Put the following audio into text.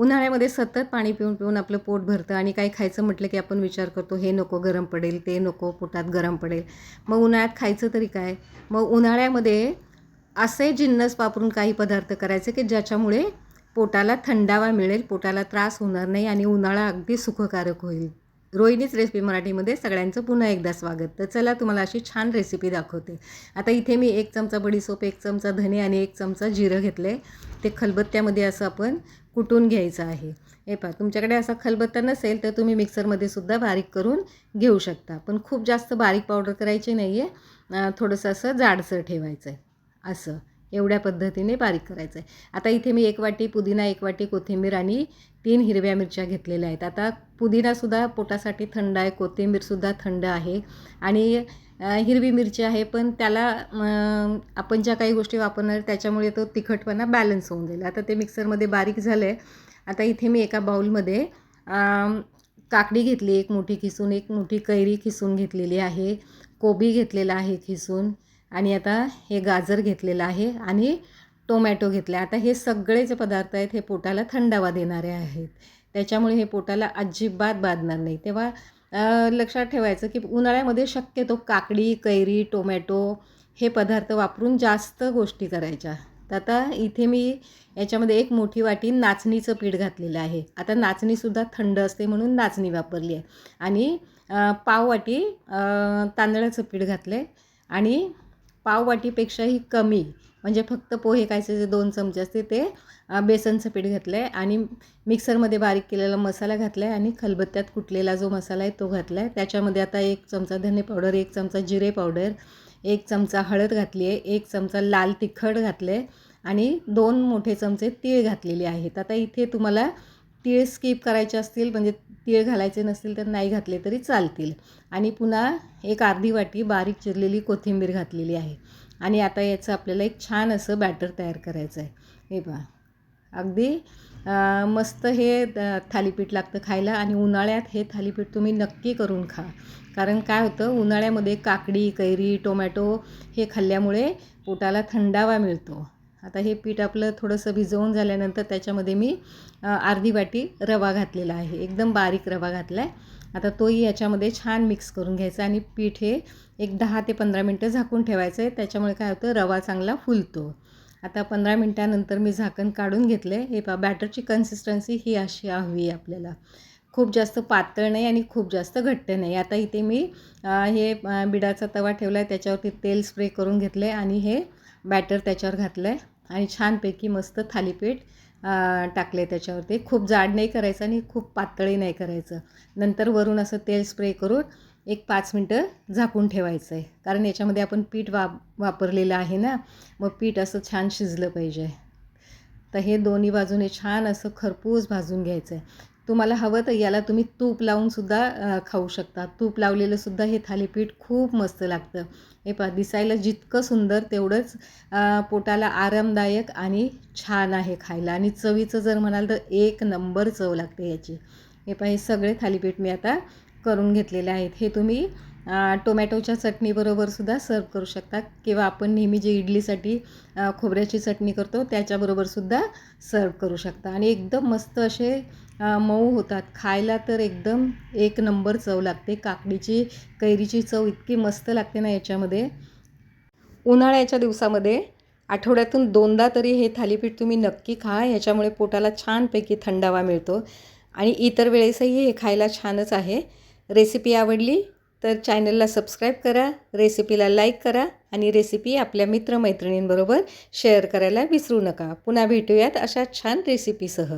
उन्हाळ्यामध्ये सतत पाणी पिऊन पिऊन आपलं पोट भरतं आणि काही खायचं म्हटलं की आपण विचार करतो हे नको गरम पडेल, ते नको पोटात गरम पडेल. मग उन्हाळ्यात खायचं तरी काय? मग उन्हाळ्यामध्ये असे जिन्नस वापरून काही पदार्थ करायचे की ज्याच्यामुळे पोटाला थंडावा मिळेल, पोटाला त्रास होणार नाही आणि उन्हाळा अगदी सुखकारक होईल. रोहिणीच रेसिपी मराठीमध्ये सगळ्यांचं पुन्हा एकदा स्वागत. तर चला तुम्हाला अशी छान रेसिपी दाखवते. आता इथे मी 1 चमचा बडीशेप, 1 चमचा धने आणि 1 चमचा जिरं घेतले. ते खलबत्त्यामध्ये असं आपण कुटून घ्यायचं आहे. हे पहा, तुमच्याकडे असा खलबत्ता नसेल तर तुम्ही मिक्सरमध्ये सुद्धा बारीक करून घेऊ शकता. पण खूप जास्त बारीक पावडर करायची नाही आहे, थोडंसं असं जाडसर ठेवायचं आहे. असं एवढ्या पद्धतीने बारीक करायचं आहे. आता इथे मी 1 वाटी पुदिना, 1 वाटी कोथिंबीर आणि 3 हिरव्या मिरच्या घेतलेल्या आहेत. आता पुदिनासुद्धा पोटासाठी थंड आहे, कोथिंबीरसुद्धा थंड आहे आणि हिरवी मिरची आहे, पण त्याला आपण ज्या काही गोष्टी वापरणार त्याच्यामुळे तो तिखटपणा बॅलन्स होऊन जाईल. आता ते मिक्सरमध्ये बारीक झालं आहे. आता इथे मी एका बाउलमध्ये काकडी घेतली 1 मोठी खिसून, 1 मोठी कैरी खिसून घेतलेली आहे, कोबी घेतलेला आहे खिसून आणि आता हे गाजर घेतलेलं आहे आणि टोमॅटो घेतला. आता हे सगळे जे पदार्थ आहेत हे पोटाला थंडावा देणारे आहेत. त्याच्यामुळे हे पोटाला अजिबात बाधणार नाही. तेव्हा लक्षात ठेवायचं की उन्हाळ्यामध्ये शक्यतो काकडी, कैरी, टोमॅटो हे पदार्थ वापरून जास्त गोष्टी करायच्या. तर आता इथे मी याच्यामध्ये 1 मोठी वाटी नाचणीचं पीठ घातलेलं आहे. आता नाचणीसुद्धा थंड असते म्हणून नाचणी वापरली आहे आणि पाव वाटी तांदळाचं पीठ घातलं आहे आणि पाव वाटीपेक्षाही कमी म्हणजे फक्त पोहे खायचे जे 2 चमचे असते ते बेसनचं पीठ घातलं आहे आणि मिक्सरमध्ये बारीक केलेला मसाला घातला आहे आणि खलबत्त्यात कुटलेला जो मसाला आहे तो घातला आहे. त्याच्यामध्ये आता 1 चमचा धने पावडर, 1 चमचा जिरे पावडर, 1 चमचा हळद घातली आहे, 1 चमचा लाल तिखट घातलं आहे आणि 2 मोठे चमचे तीळ घातलेले आहेत. आता इथे तुम्हाला तीळ स्किप करायचे असतील म्हणजे तीळ घालायचे नसतील तर नाही घातले तरी चालतील आणि पुन्हा 1 अर्धी वाटी बारीक चिरलेली कोथिंबीर घातलेली आहे आणि आता याचं आपल्याला एक छान असं बॅटर तयार करायचं आहे. हे पहा, अगदी मस्त हे थालीपीठ लागतं खायला आणि उन्हाळ्यात हे थालीपीठ तुम्ही नक्की करून खा. कारण काय होतं, उन्हाळ्यामध्ये काकडी, कैरी, टोमॅटो हे खाल्ल्यामुळे पोटाला थंडावा मिळतो. आता हे पीठ आपलं थोडंसं भिजवून झाल्यानंतर त्याच्यामध्ये मी अर्धी वाटी रवा घातलेला आहे, एकदम बारीक रवा घातला आहे. आता तोही याच्यामध्ये छान मिक्स करून घ्यायचा आणि पीठ हे एक 10 ते 15 मिनटं झाकून ठेवायचं आहे. त्याच्यामुळे काय होतं, रवा चांगला फुलतो. आता 15 मिनटानंतर मी झाकण काढून घेतलं आहे. हे पहा, बॅटरची कन्सिस्टन्सी ही अशी हवी आपल्याला, खूप जास्त पातळ नाही आणि खूप जास्त घट्ट नाही. आता इथे मी हे बिडाचा तवा ठेवला आहे, त्याच्यावरती तेल स्प्रे करून घेतलं आहे आणि हे बॅटर त्याच्यावर घातलं आहे आणि छानपैकी मस्त थालीपीठ टाकले त्याच्यावरती. खूप जाड नाही करायचं आणि खूप पातळही नाही करायचं. नंतर वरून असं तेल स्प्रे करून एक 5 मिनटं झाकून ठेवायचं आहे, कारण याच्यामध्ये आपण पीठ वापरलेलं आहे ना, मग पीठ असं छान शिजलं पाहिजे. तर हे दोन्ही बाजूने छान असं खरपूस भाजून घ्यायचं आहे. तुम्हाला हवं तर याला तुम्ही तूप लावूनसुद्धा खाऊ शकता. तूप लावलेलंसुद्धा हे थालीपीठ खूप मस्त लागतं. हे पहा, दिसायला जितकं सुंदर तेवढंच पोटाला आरामदायक आणि छान आहे खायला आणि चवीचं जर म्हणाल तर 1 नंबर चव लागते याची. हे पहा, हे सगळे थालीपीठ मी आता करून घेतलेले आहेत. हे तुम्ही टोमॅटोच्या चटणीबरोबरसुद्धा सर्व करू शकता किंवा आपण नेहमी जे इडलीसाठी खोबऱ्याची चटणी करतो त्याच्याबरोबरसुद्धा सर्व करू शकता आणि एकदम मस्त असे मऊ होतात खायला. तर एकदम 1 नंबर चव लागते. काकडीची, कैरीची चव इतकी मस्त लागते ना याच्यामध्ये. उन्हाळ्याच्या दिवसामध्ये आठवड्यातून 2दा तरी हे थालीपीठ तुम्ही नक्की खा. याच्यामुळे पोटाला छानपैकी थंडावा मिळतो आणि इतर वेळेसही हे खायला छानच आहे. रेसिपी आवडली तर चॅनलला सबस्क्राईब करा, रेसिपीला लाईक करा आणि रेसिपी आपल्या मित्रमैत्रिणींबरोबर शेअर करायला विसरू नका. पुन्हा भेटूयात अशा छान रेसिपीसह.